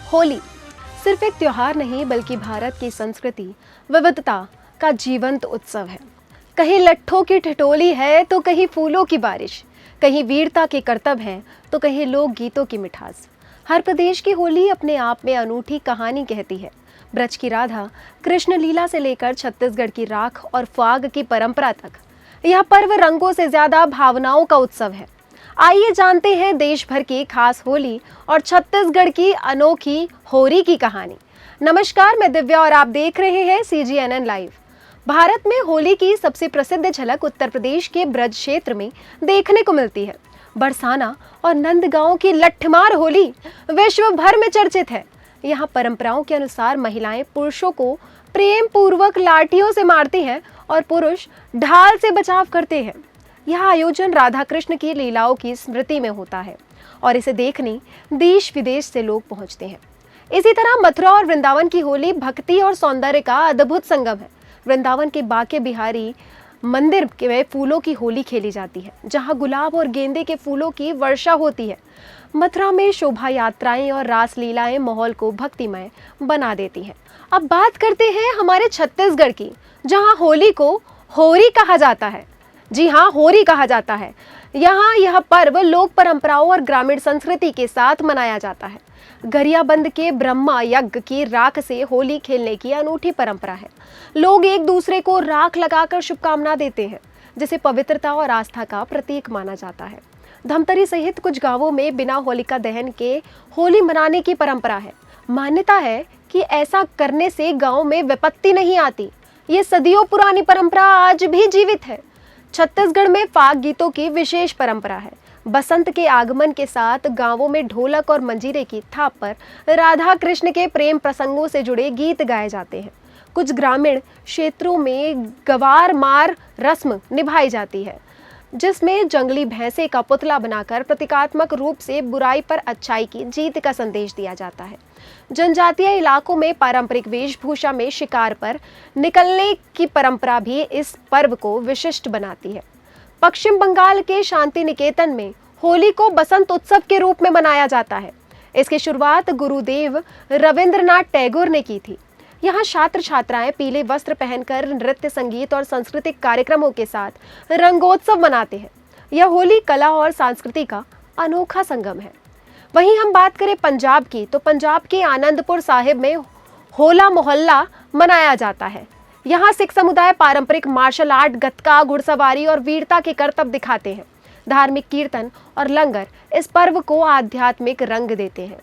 होली सिर्फ एक त्योहार नहीं बल्कि भारत की संस्कृति विविधता का जीवंत उत्सव है। कहीं लट्ठों की ठिठोली है तो कहीं फूलों की बारिश, कहीं वीरता के करतब हैं तो कहीं लोक गीतों की मिठास। हर प्रदेश की होली अपने आप में अनूठी कहानी कहती है। ब्रज की राधा कृष्ण लीला से लेकर छत्तीसगढ़ की राख और फाग की परंपरा तक, यह पर्व रंगों से ज्यादा भावनाओं का उत्सव है। आइए जानते हैं देश भर की खास होली और छत्तीसगढ़ की अनोखी होरी की कहानी। नमस्कार, मैं दिव्या और आप देख रहे हैं CGNN लाइव। भारत में होली की सबसे प्रसिद्ध झलक उत्तर प्रदेश के ब्रज क्षेत्र में देखने को मिलती है। बरसाना और नंदगांव की लट्ठमार होली विश्व भर में चर्चित है। यहाँ परंपराओं के अनुसार महिलाएं पुरुषों को प्रेम पूर्वक लाठियों से मारती हैं और पुरुष ढाल से बचाव करते हैं। यह आयोजन राधा कृष्ण की लीलाओं की स्मृति में होता है और इसे देखने देश विदेश से लोग पहुंचते हैं। इसी तरह मथुरा और वृंदावन की होली भक्ति और सौंदर्य का अद्भुत संगम है। वृंदावन के बांके बिहारी मंदिर में फूलों की होली खेली जाती है, जहां गुलाब और गेंदे के फूलों की वर्षा होती है। मथुरा में शोभा यात्राएं और रास लीलाएं माहौल को भक्तिमय बना देती हैं। अब बात करते हैं हमारे छत्तीसगढ़ की, जहां होली को होरी कहा जाता है। जी हाँ, होरी कहा जाता है। यहाँ यह पर्व लोक परंपराओं और ग्रामीण संस्कृति के साथ मनाया जाता है। गरियाबंद के ब्रह्मा यज्ञ की राख से होली खेलने की अनूठी परंपरा है। लोग एक दूसरे को राख लगाकर शुभकामना देते हैं, जिसे पवित्रता और आस्था का प्रतीक माना जाता है। धमतरी सहित कुछ गांवों में बिना होलिका दहन के होली मनाने की परंपरा है। मान्यता है कि ऐसा करने से गांव में विपत्ति नहीं आती। ये सदियों पुरानी परंपरा आज भी जीवित है। छत्तीसगढ़ में फाग गीतों की विशेष परंपरा है। बसंत के आगमन के साथ गांवों में ढोलक और मंजीरे की थाप पर राधा कृष्ण के प्रेम प्रसंगों से जुड़े गीत गाए जाते हैं। कुछ ग्रामीण क्षेत्रों में गवार मार रस्म निभाई जाती है, जिसमें जंगली भैंसे का पुतला बनाकर प्रतीकात्मक रूप से बुराई पर अच्छाई की जीत का संदेश दिया जाता है। जनजातीय इलाकों में पारंपरिक वेशभूषा में शिकार पर निकलने की परंपरा भी इस पर्व को विशिष्ट बनाती है। पश्चिम बंगाल के शांति निकेतन में होली को बसंत उत्सव के रूप में मनाया जाता है। इसकी शुरुआत गुरुदेव रविंद्रनाथ टैगोर ने की थी। यहाँ छात्र छात्राएं पीले वस्त्र पहनकर नृत्य, संगीत और सांस्कृतिक कार्यक्रमों के साथ रंगोत्सव मनाते हैं। यह होली कला और संस्कृति का अनोखा संगम है। वहीं हम बात करें पंजाब की, तो पंजाब के आनंदपुर साहिब में होला मोहल्ला मनाया जाता है। यहाँ सिख समुदाय पारंपरिक मार्शल आर्ट, गतका, घुड़सवारी और वीरता के करतब दिखाते हैं। धार्मिक कीर्तन और लंगर इस पर्व को आध्यात्मिक रंग देते हैं।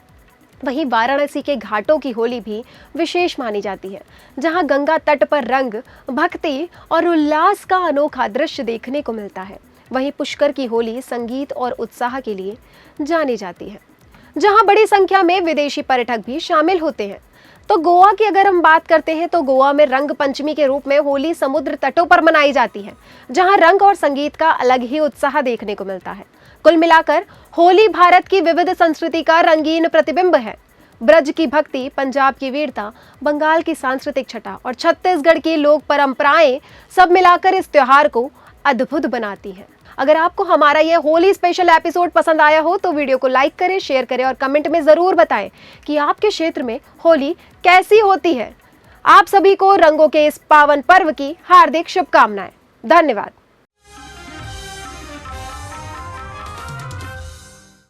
वहीं वाराणसी के घाटों की होली भी विशेष मानी जाती है, जहां गंगा तट पर रंग, भक्ति और उल्लास का अनोखा दृश्य देखने को मिलता है। वहीं पुष्कर की होली संगीत और उत्साह के लिए जानी जाती है, जहां बड़ी संख्या में विदेशी पर्यटक भी शामिल होते हैं। तो गोवा की अगर हम बात करते हैं तो गोवा में रंग पंचमी के रूप में होली समुद्र तटों पर मनाई जाती है, जहां रंग और संगीत का अलग ही उत्साह देखने को मिलता है। कुल मिलाकर होली भारत की विविध संस्कृति का रंगीन प्रतिबिंब है। ब्रज की भक्ति, पंजाब की वीरता, बंगाल की सांस्कृतिक छटा और छत्तीसगढ़ की लोक परंपराएं सब मिलाकर इस त्योहार को अद्भुत बनाती हैं। अगर आपको हमारा यह होली स्पेशल एपिसोड पसंद आया हो तो वीडियो को लाइक करें, शेयर करें और कमेंट में जरूर बताएं कि आपके क्षेत्र में होली कैसी होती है। आप सभी को रंगों के इस पावन पर्व की हार्दिक शुभकामनाएं। धन्यवाद।